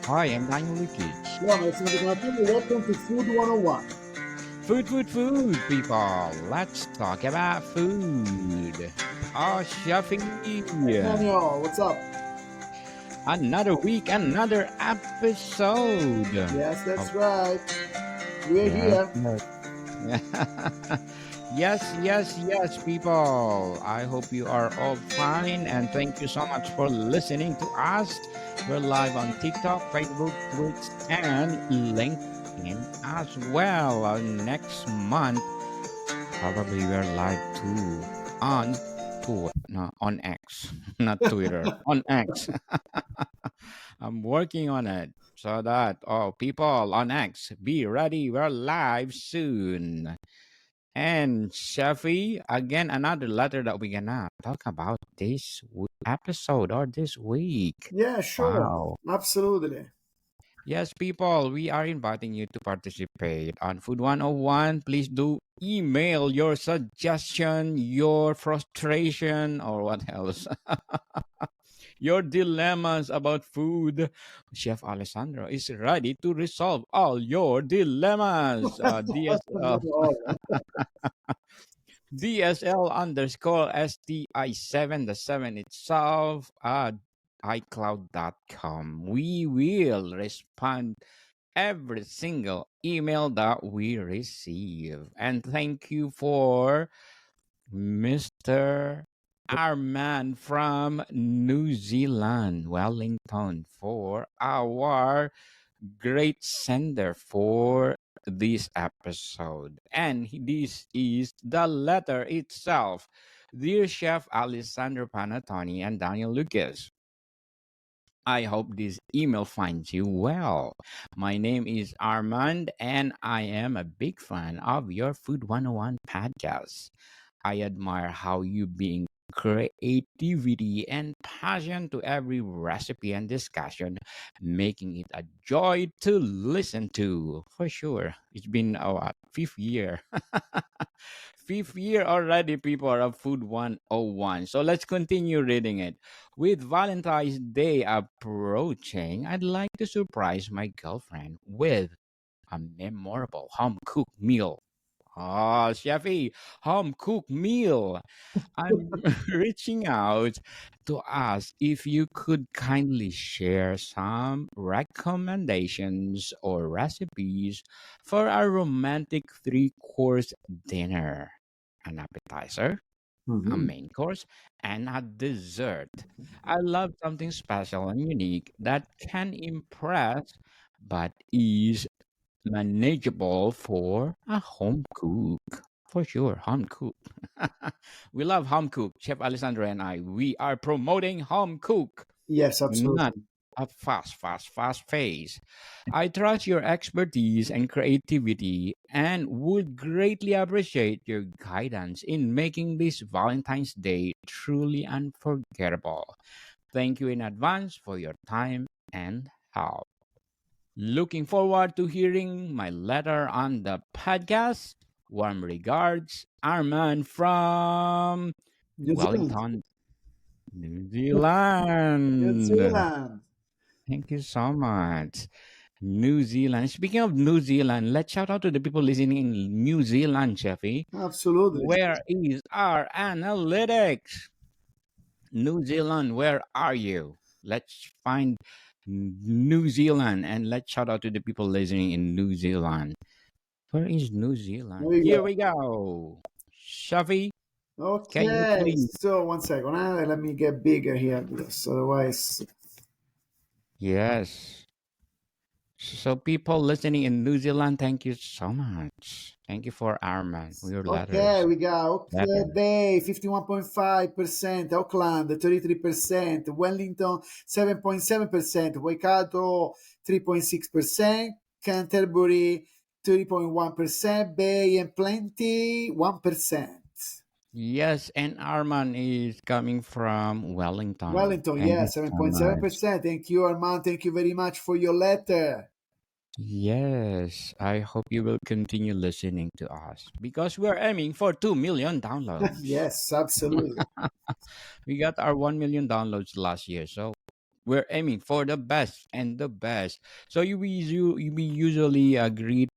Hi, I'm Daniel Lukic. Ciao, Alessandro Panattoni. Welcome to Food 101. Food, people. Let's talk about food. Oh, chefy. Hey, Daniel, what's up? Another week, another episode. Yes, Of, that's right. We're yes, here. yes. Yes, people. I hope you are all fine and thank you so much for listening to us. We're live on TikTok, Facebook, Twitch, and LinkedIn as well. Next month, probably we're live too on X, not Twitter, on X. I'm working on it so that people on X, be ready. We're live soon. And Shafi, again, another letter that we're gonna talk about this episode or this week. Yeah, sure. Wow. Absolutely. Yes, people, we are inviting you to participate on Food 101. Please do email your suggestion, your frustration, or what else? Your dilemmas about food. Chef Alessandro is ready to resolve all your dilemmas. Not DSL. all. DSL underscore STI7, the 7 itself, at iCloud.com. We will respond every single email that we receive. And thank you for Mr. Arman from New Zealand, Wellington, for our great sender for this episode. And this is the letter itself. Dear Chef Alessandro Panattoni and Daniel Lucas, I hope this email finds you well. My name is Armand, and I am a big fan of your Food 101 podcast. I admire how you bring creativity and passion to every recipe and discussion, making it a joy to listen to. For sure. It's been our fifth year. Fifth year already, people of Food 101. So let's continue reading it. With Valentine's Day approaching, I'd like to surprise my girlfriend with a memorable home cooked meal. Ah, Chefy, home cooked meal. I'm reaching out to ask if you could kindly share some recommendations or recipes for a romantic three-course dinner, an appetizer, a Mhm. main course, and a dessert. I love something special and unique that can impress but is manageable for a home cook. For sure, home cook. We love home cook. Chef Alessandro and I, we are promoting home cook, Yes, not absolutely. a fast phase. I trust your expertise and creativity and would greatly appreciate your guidance in making this Valentine's Day truly unforgettable. Thank you in advance for your time and help. Looking forward to hearing my letter on the podcast. Warm regards, Arman from New Zealand. Wellington, New New Zealand. Zealand. Thank you so much. New Zealand. Speaking of New Zealand, let's shout out to the people listening in New Zealand, Jeffy. Absolutely. Where is our analytics? New Zealand, where are you? Let's find New Zealand and let's shout out to the people listening in New Zealand. Where is New There Zealand? we Here go. we go. Shafi, can you Okay, please? so 1 second. Let me get bigger here because otherwise. Yes. So people listening in New Zealand, thank you so much. Thank you for Arman, your Okay, letters. we got Letter. Auckland Bay 51.5%, Auckland 33%, Wellington 7.7%, Waikato 3.6%, Canterbury 3.1%, Bay and Plenty 1%. Yes, and Arman is coming from Wellington. Wellington, Thank yeah, you so much. 7.7%. Thank you, Armand. Thank you very much for your letter. Yes, I hope you will continue listening to us because we're aiming for 2 million downloads. Yes, absolutely. We got our 1 million downloads last year, so we're aiming for the best and the best. So we usually greet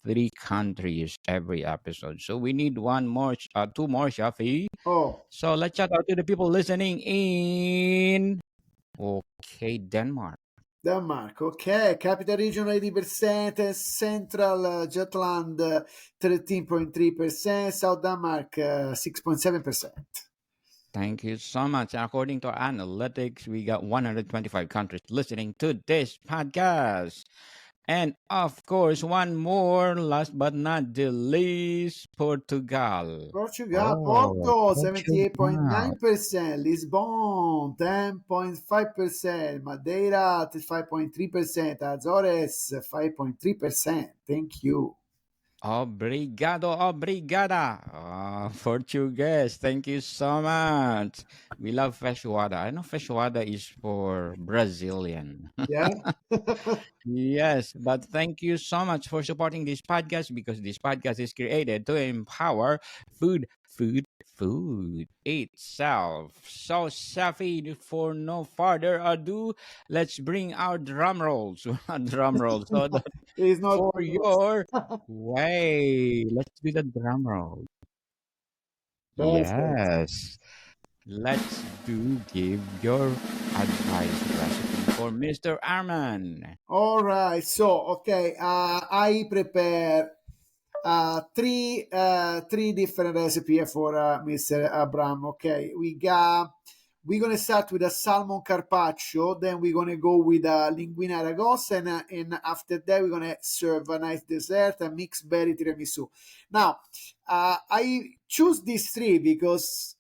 three countries every episode. So we need one more, two more, Shafi. Oh, So let's shout out to the people listening in, okay, Denmark. Denmark, ok. Capital Region 80%, Central Jutland 13.3%, South Denmark 6.7%. Thank you so much. According to our analytics, we got 125 countries listening to this podcast. And of course, one more, last but not the least, Portugal. Portugal, Oh, Porto Portugal. 78.9%, Lisbon 10.5%, Madeira 5.3%, Azores 5.3%. Thank you. Obrigado, obrigada. Portuguese, thank you so much. We love feijoada. I know feijoada is for Brazilian. Yeah. Yes, but thank you so much for supporting this podcast because this podcast is created to empower food itself. So, Safi, for no further ado, let's bring our drum rolls. Drum rolls. So that It is not for close. your way, let's do the drum roll. Perfect. Yes. Let's do give your advice recipe for Mr. Arman. All right. So, okay, I prepare three different recipes for Mr. Abram. Okay, we're gonna start with a salmon carpaccio, then we're gonna go with a linguine aragosta, and after that we're gonna serve a nice dessert, a mixed berry tiramisu. Now, I choose these three because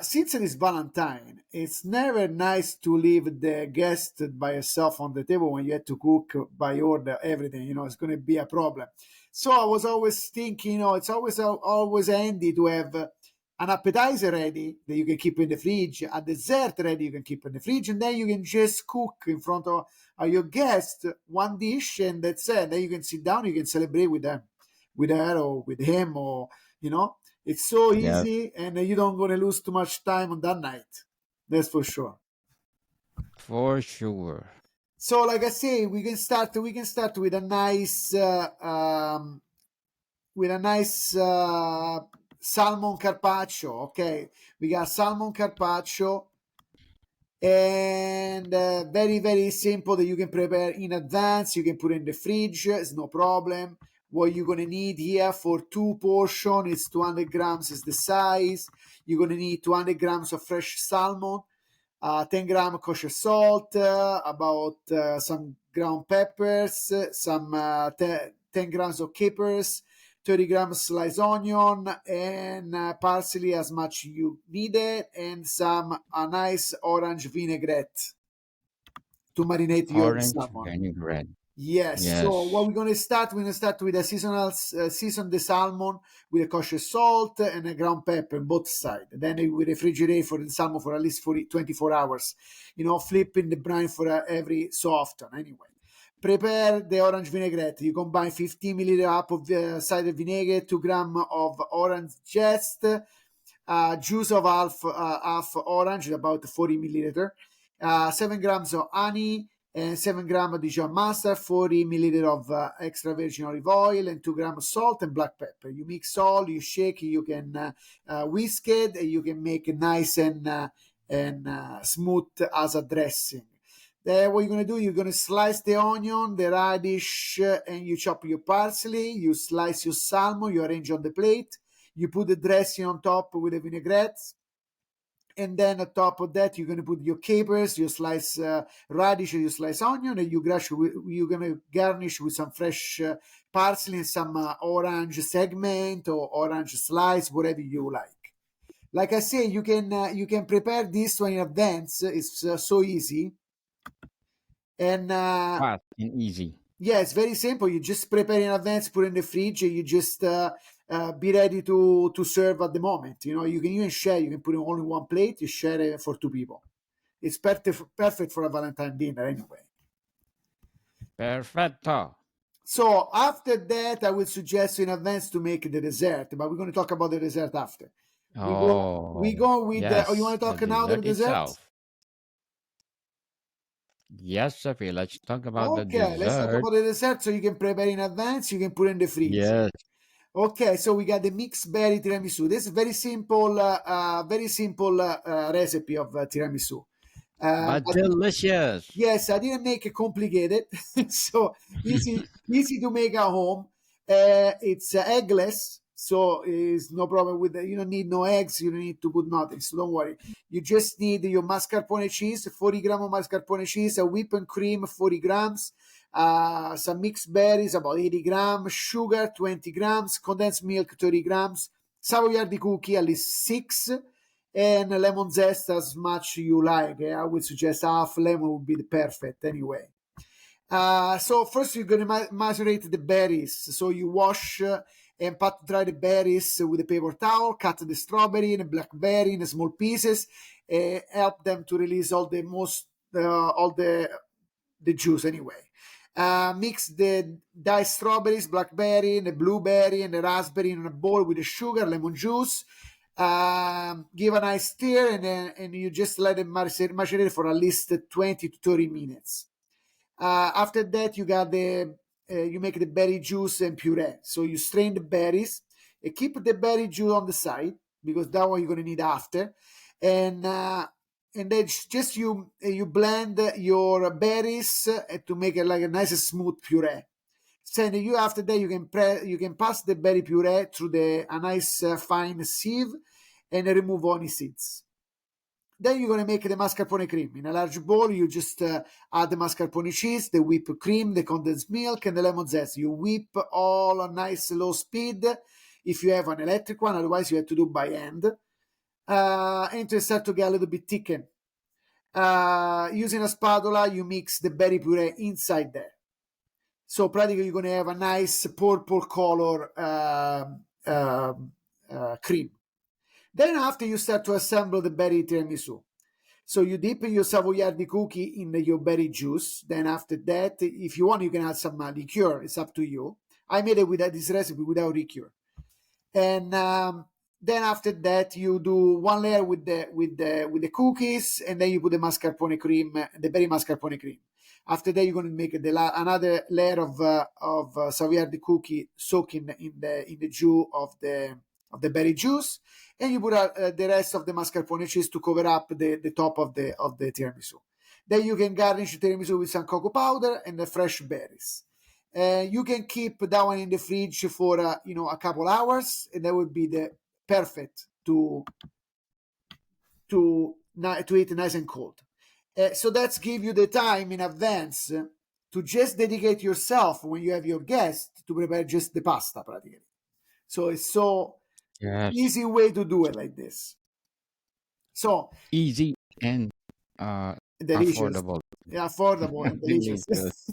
since it is Valentine, it's never nice to leave the guest by yourself on the table when you have to cook by order everything. You know, it's going to be a problem. So I was always thinking, it's always handy to have an appetizer ready that you can keep in the fridge, a dessert ready you can keep in the fridge, and then you can just cook in front of your guest one dish, and that's it. Then you can sit down, you can celebrate with them, with her or with him, or it's so Yes, easy, and you don't gonna lose too much time on that night. That's for sure. for sure. So, like I say, we can start. We can start with a nice salmon carpaccio. Okay, we got salmon carpaccio, and very very simple that you can prepare in advance. You can put in the fridge. It's no problem. What you're gonna need here for two portion is 200 grams is the size. You're gonna need 200 grams of fresh salmon, 10 gram kosher salt, about some ground peppers, some 10 grams of capers, 30 grams sliced onion, and parsley as much you need it, and some a nice orange vinaigrette to marinate your Orange salmon. vinaigrette. Yes. So what Yes. we're gonna start? We're gonna start with a season the salmon with a kosher salt and a ground pepper on both sides. Then we refrigerate for the salmon for at least 24 hours. Flipping the brine for every so often. Anyway, prepare the orange vinaigrette. You combine 15 milliliter up of cider vinegar, 2 gram of orange zest, juice of half orange, about 40 milliliter, 7 grams of honey, and 7 gram of Dijon mustard, 40 milliliter of extra virgin olive oil, and 2 grams of salt and black pepper. You mix all, you shake, you can whisk it, and you can make it nice and smooth as a dressing. Then what you're going to do, you're going to slice the onion, the radish, and you chop your parsley, you slice your salmon, you arrange on the plate, you put the dressing on top with the vinaigrette, and then on top of that you're going to put your capers, you slice radish, you slice onion, and you're going to garnish with some fresh parsley and some orange segment or orange slice, whatever you like. Like I say, you can prepare this one in advance. It's so easy, and Fast and easy. yeah, it's very simple. You just prepare in advance, put in the fridge. You just be ready to serve at the moment. You can even share. You can put it all in one plate. You share it for two people. It's perfect for a Valentine dinner anyway. Perfetto. So after that, I will suggest in advance to make the dessert. But we're going to talk about the dessert after. We Oh, go with the. Oh, you yes, want to the talk now the dessert dessert? itself. Yes, Sophie, let's talk about the Okay, let's talk dessert. about the dessert. So you can prepare in advance. You can put in the fridge. Yes, Okay, so we got the mixed berry tiramisu. This is very simple recipe of tiramisu. but But delicious. yes, I didn't make it complicated, so easy to make at home. It's eggless, so it's no problem with that. You don't need no eggs. You don't need to put nothing. So don't worry. You just need your mascarpone cheese, 40 grams of mascarpone cheese, a whipping cream, 40 grams, some mixed berries, about 80 grams, sugar, 20 grams, condensed milk, 30 grams, savoiardi cookie, at least six, and lemon zest as much you like. I would suggest half lemon would be the perfect anyway. So first you're going to macerate the berries. So you wash and pat dry the berries with a paper towel, cut the strawberry and the blackberry in small pieces, help them to release all the juice anyway. Mix the diced strawberries, blackberry, and the blueberry, and the raspberry in a bowl with the sugar, lemon juice. Give a nice stir, and you just let it macerate for at least 20 to 30 minutes. After that, you make the berry juice and puree. So you strain the berries and keep the berry juice on the side because that one you're gonna need after. And uh, and then just you blend your berries to make it like a nice smooth puree. So then you after that you can pass the berry puree through a nice fine sieve and remove any seeds. Then you're going to make the mascarpone cream. In a large bowl, you just add the mascarpone cheese, the whipped cream, the condensed milk, and the lemon zest. You whip all on nice low speed if you have an electric one, otherwise you have to do by hand. Until it start to get a little bit thickened. Using a spatula, you mix the berry puree inside there. So practically you're going to have a nice purple color cream. Then after you start to assemble the berry tiramisu. So you dip your savoiardi cookie in your berry juice. Then after that, if you want, you can add some liqueur. It's up to you. I made it with this recipe without liqueur. And then after that, you do one layer with the cookies, and then you put the mascarpone cream, the berry mascarpone cream. After that, you're going to make another layer of savoiardi cookie soaking in the juice of the berry juice, and you put the rest of the mascarpone cheese to cover up the top of the tiramisu. Then you can garnish the tiramisu with some cocoa powder and the fresh berries. You can keep that one in the fridge for a couple hours, and that would be the perfect to eat nice and cold. So that's give you the time in advance to just dedicate yourself when you have your guest to prepare just the pasta practically. So it's so Yes, easy way to do it like this. So easy and uh delicious, affordable. yeah, affordable and delicious. Delicious.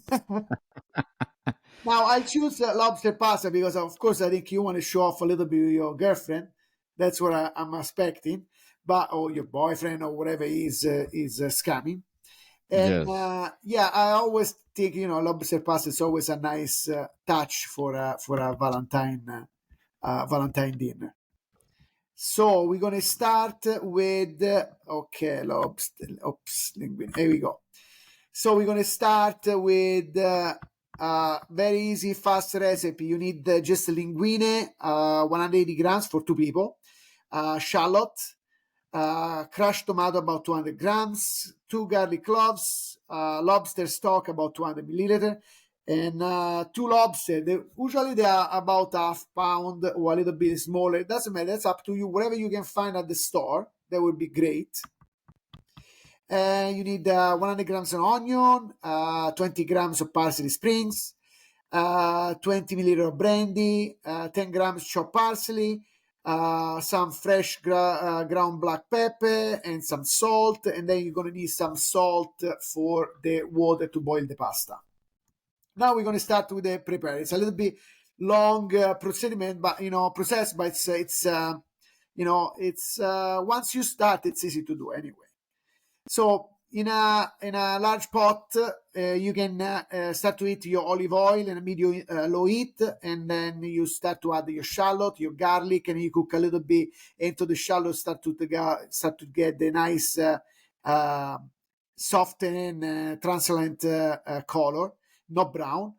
Now I choose lobster pasta because, of course, I think you want to show off a little bit with your girlfriend. That's what I'm expecting, but or your boyfriend or whatever is scamming. And Yes. yeah, I always think lobster pasta is always a nice touch for a Valentine dinner. So we're gonna start with okay, lobster. Oops, linguine. Here we go. So we're gonna start with very easy, fast recipe. You need just linguine, 180 grams for two people, shallot, crushed tomato about 200 grams, two garlic cloves, lobster stock about 200 milliliter, and two lobster. Usually they are about half pound or a little bit smaller. It doesn't matter. That's up to you. Whatever you can find at the store, that would be great. You need 100 grams of onion, 20 grams of parsley springs, 20 milliliter of brandy, 10 grams chopped parsley, some fresh ground black pepper, and some salt. And then you're going to need some salt for the water to boil the pasta. Now we're going to start with the prepare. It's a little bit long procediment, but process, but it's once you start, it's easy to do anyway. So in a large pot, you can start to heat your olive oil in a medium low heat, and then you start to add your shallot, your garlic, and you cook a little bit until the shallot start to get the nice soft and translucent color, not brown,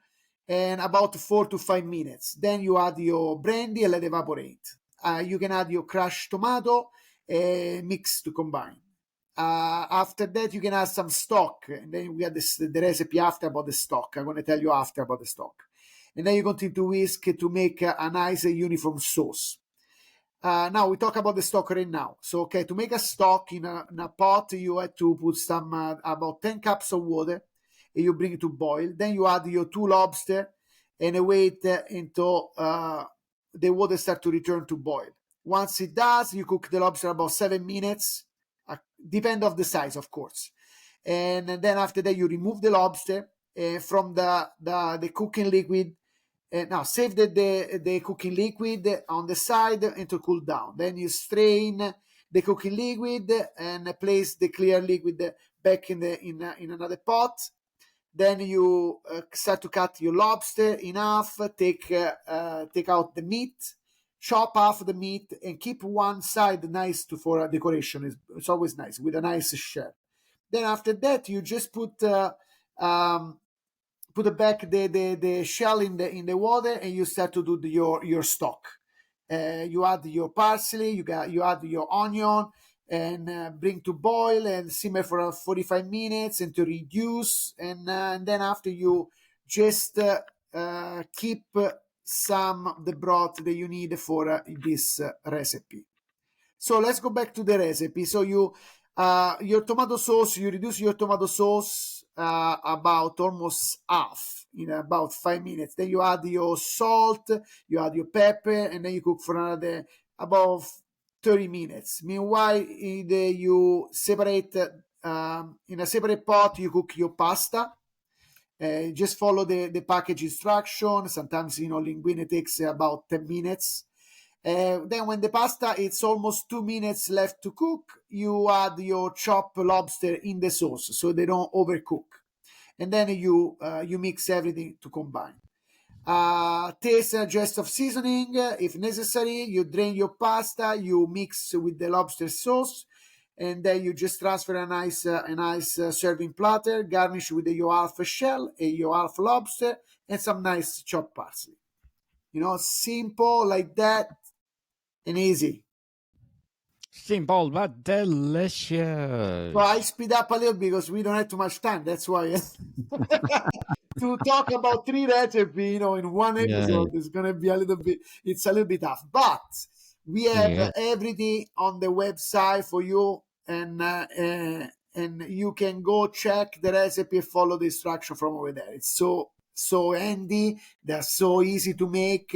and about 4 to 5 minutes. Then you add your brandy and let evaporate. You can add your crushed tomato and mix to combine. After that, you can add some stock, and then we have the recipe after about the stock. I'm going to tell you after about the stock. And then you continue to whisk to make a nice uniform sauce. Now we talk about the stock right now. So, okay, to make a stock in a pot, you have to put some about 10 cups of water, and you bring it to boil. Then you add your two lobster and wait until the water start to return to boil. Once it does, you cook the lobster about 7 minutes. Depend of the size, of course. And then after that, you remove the lobster from the cooking liquid. Now save the cooking liquid on the side and to cool down. Then you strain the cooking liquid and place the clear liquid back in another pot. Then you start to cut your lobster in half. Take out the meat, chop off the meat, and keep one side nice for decoration. It's always nice with a nice shell. Then after that, you just um, put back the shell in the water, and you start to do your stock. You add your parsley, you add your onion, and bring to boil and simmer for 45 minutes and to reduce. And then after you just keep some of the broth that you need for this recipe. So let's go back to the recipe. So your tomato sauce, you reduce your tomato sauce about almost half in about 5 minutes. Then you add your salt, you add your pepper, and then you cook for another about 30 minutes. Meanwhile, you separate in a separate pot, you cook your pasta. Just follow the package instruction. Sometimes, linguine takes about 10 minutes. Then when the pasta it's almost 2 minutes left to cook, you add your chopped lobster in the sauce so they don't overcook. And then you mix everything to combine. Taste and adjust of seasoning if necessary. You drain your pasta, you mix with the lobster sauce, and then you just transfer a nice serving platter, garnish with your half shell, your half lobster, and some nice chopped parsley. Simple like that and easy. Simple but So I delicious. speed up a little because we don't have too much time. That's why to talk about three recipes, in one Yes, episode is gonna be a little bit. It's a little bit tough, but we have yes, everything on the website for you, and you can go check the recipe, follow the instruction from over there. It's so handy. They're so easy to make.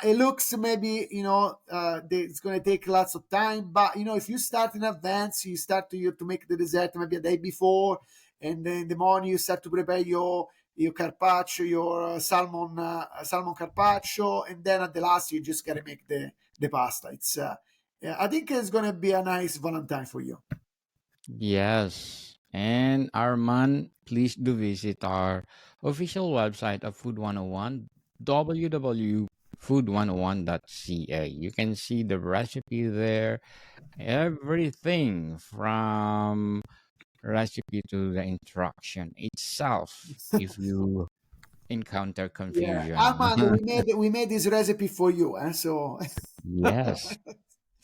It looks maybe it's going to take lots of time, but if you start in advance, you start to make the dessert maybe a day before, and then in the morning you start to prepare your carpaccio, your salmon carpaccio, and then at the last you just gotta make the pasta. It's yeah, I think it's gonna be a nice Valentine for you. yes. And Arman, please do visit our official website of Food 101, www.food101.ca. You can see the recipe there, everything from recipe to the instruction itself if you encounter Yeah, confusion. Armand, we made this recipe for you, so Yes,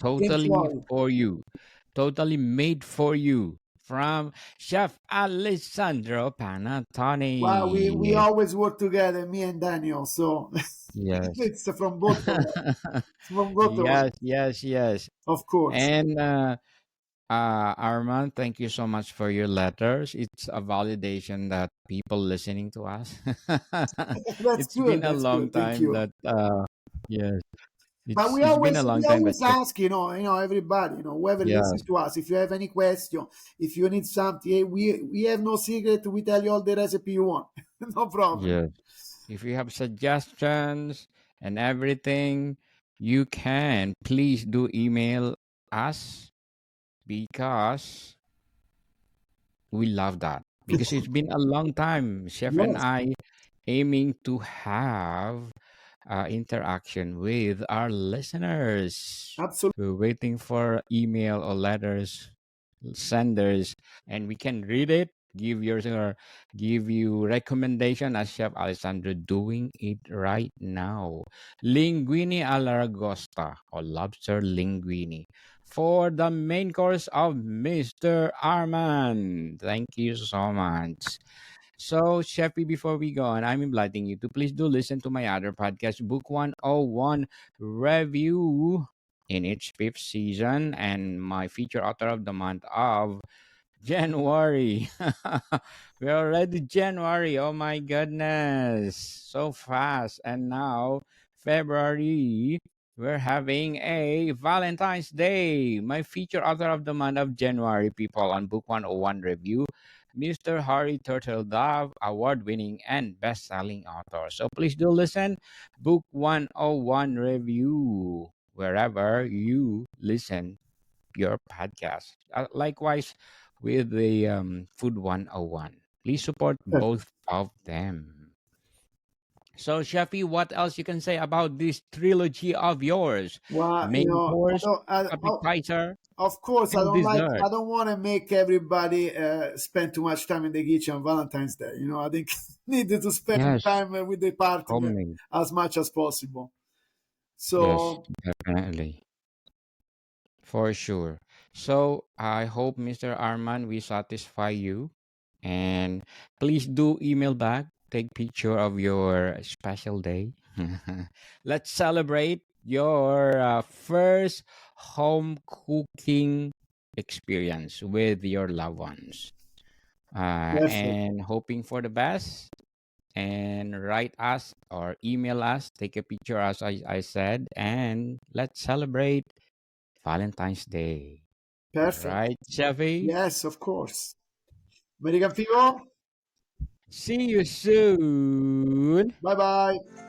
totally enjoy. for you. Totally made for you from Chef Alessandro Well, we Panattoni. always work together, me and Daniel. So Yes. it's from both of us. It's from both of Yes, us, yes, yes. of course. And Armand, thank you so much for your letters. It's a validation that people listening to us. That's It's been good. a That's long good. Thank time you. that yes, But it's we it's been a always long we time that always ask, everybody, whoever yes, listens to us, if you have any question, if you need something, we have no secret. We tell you all the recipe you want, no problem. yes. If you have suggestions and everything, you can please do email us because we love that. Because it's been a long time, Chef and Yes, I aiming to have interaction with our listeners. absolutely. We're waiting for email or letters senders, and we can read it, give yours or give you recommendation as Chef Alessandro doing it right now. Linguine all'aragosta or lobster linguine for the main course of Mr. Arman. Thank you so much. So, Sheffy, before we go on, I'm inviting you to please do listen to my other podcast, Book 101 Review in its fifth season, and my feature author of the month of January. We're already January. Oh my goodness. So fast. And now, February, we're having a Valentine's Day. My feature author of the month of January, people, on Book 101 Review, Mr. Harry Turtle Dove, award winning and best selling author. So please do listen. Book 101 Review, wherever you listen your podcast. Likewise with the Food 101. Please support both of them. So, Shafi, what else you can say about this trilogy of yours? Well, Main I course, don't. appetizer, Of course, I and don't like. dessert. I don't want to make everybody spend too much time in the kitchen on Valentine's Day. I think needed to spend Yes, time with the partner homemade. as much as possible. Yes, So definitely. For sure. So I hope, Mr. Arman, we satisfy you. And please do email back. Take picture of your special day. Let's celebrate your first home cooking experience with your loved ones. perfect, And hoping for the best. And write us or email us. Take a picture, as I said. And let's celebrate Valentine's Day. perfect. Right, Chevy? Yes, of course. American Figo. See you soon. Bye bye.